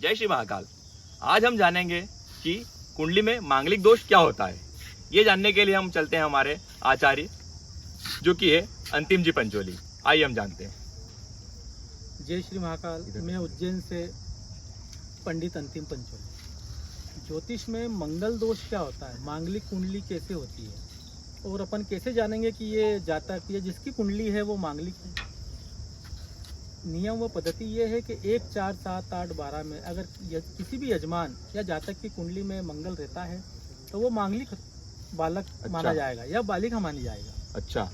जय श्री महाकाल। आज हम जानेंगे कि कुंडली में मांगलिक दोष क्या होता है। ये जानने के लिए हम चलते हैं हमारे आचार्य जो कि है अंतिम जी पंचोली। आइए हम जानते हैं। जय श्री महाकाल। मैं उज्जैन से पंडित अंतिम पंचोली। ज्योतिष में मंगल दोष क्या होता है, मांगलिक कुंडली कैसे होती है और अपन कैसे जानेंगे कि ये जातक या जिसकी कुंडली है वो मांगलिक है। नियम व पद्धति ये है कि 1, 4, 7, 8, 12 में अगर किसी भी यजमान या जातक की कुंडली में मंगल रहता है तो वो मांगलिक बालक माना जाएगा या बालिका मानी जाएगा। अच्छा,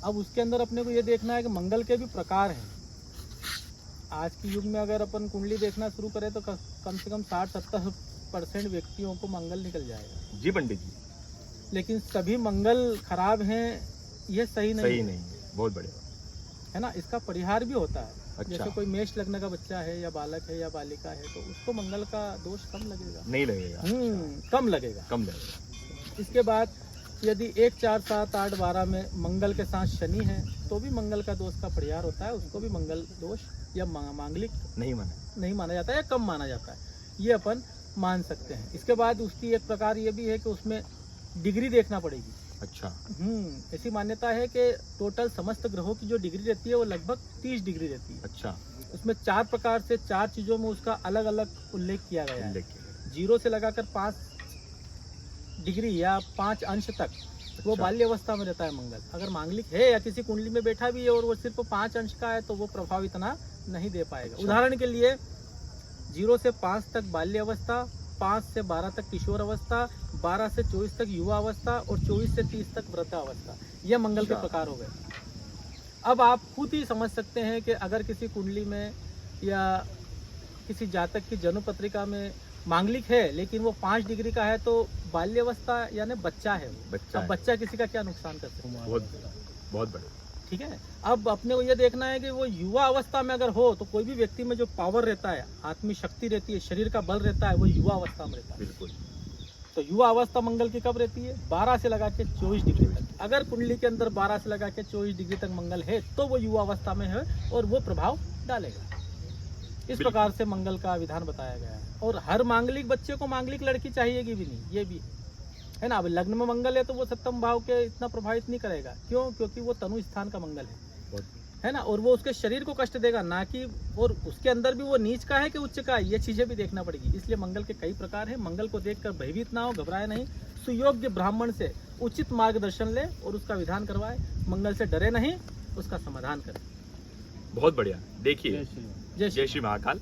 अब उसके अंदर अपने को ये देखना है कि मंगल के भी प्रकार हैं। आज के युग में अगर अपन कुंडली देखना शुरू करें तो कम से कम 60-70% व्यक्तियों को मंगल निकल जाएगा। जी पंडित जी, लेकिन सभी मंगल खराब हैं ये सही नहीं है। बहुत बढ़िया है ना। इसका परिहार भी होता है। अच्छा। जैसे कोई मेष लग्न का बच्चा है या बालक है या बालिका है तो उसको मंगल का दोष कम लगेगा। नहीं लगेगा। कम लगेगा। इसके बाद यदि 1, 4, 7, 8, 12 में मंगल के साथ शनि है तो भी मंगल का दोष का परिहार होता है। उसको भी मंगल दोष या मांगलिक नहीं माना जाता है या कम माना जाता है, ये अपन मान सकते हैं। इसके बाद उसकी एक प्रकार ये भी है कि उसमें डिग्री देखना पड़ेगी। अच्छा। ऐसी मान्यता है कि टोटल समस्त ग्रहों की जो डिग्री रहती है वो लगभग 30 डिग्री रहती है। अच्छा। उसमें 4 प्रकार से 4 चीजों में उसका अलग अलग उल्लेख किया गया है। 0 से लगाकर 5 डिग्री या 5 अंश तक वो बाल्य अवस्था में रहता है मंगल। अगर मांगलिक है या किसी कुंडली में बैठा भी है और वो सिर्फ 5 अंश का है तो वो प्रभाव इतना नहीं दे पाएगा। अच्छा। उदाहरण के लिए 0 से 5 तक बाल्य अवस्था, 5 से 12 तक किशोर अवस्था, 12 से 24 तक युवा अवस्था और 24 से 30 तक वृद्धावस्था, यह मंगल के प्रकार हो गए। अब आप खुद ही समझ सकते हैं कि अगर किसी कुंडली में या किसी जातक की जन्म पत्रिका में मांगलिक है लेकिन वो 5 डिग्री का है तो बाल्यावस्था यानी बच्चा है वो। अब बच्चा किसी का क्या नुकसान कर सकता है। बहुत बढ़िया। ठीक है। अब अपने को ये देखना है कि वो युवा अवस्था में अगर हो तो कोई भी व्यक्ति में जो पावर रहता है, आत्मिक शक्ति रहती है, शरीर का बल रहता है, वो युवा अवस्था में रहता है। बिल्कुल। तो युवा अवस्था मंगल की कब रहती है? 12 से लगा के 24 डिग्री तक। अगर कुंडली के अंदर 12 से लगा के 24 डिग्री तक मंगल है तो वो युवा अवस्था में है और वो प्रभाव डालेगा। इस प्रकार से मंगल का विधान बताया गया है। और हर मांगलिक बच्चे को मांगलिक लड़की चाहिएगी भी नहीं, ये भी है ना। अब लग्न में मंगल है तो वो सप्तम भाव के इतना प्रभावित नहीं करेगा। क्यों? क्योंकि वो तनु स्थान का मंगल है ना। और वो उसके शरीर को कष्ट देगा ना कि, और उसके अंदर भी वो नीच का है कि उच्च का है, ये चीजें भी देखना पड़ेगी। इसलिए मंगल के कई प्रकार है। मंगल को देखकर भयभीत ना हो, घबराए नहीं। सुयोग्य ब्राह्मण से उचित मार्गदर्शन ले और उसका विधान करवाए। मंगल से डरे नहीं, उसका समाधान करे। बहुत बढ़िया। देखिए, जय श्री महाकाल।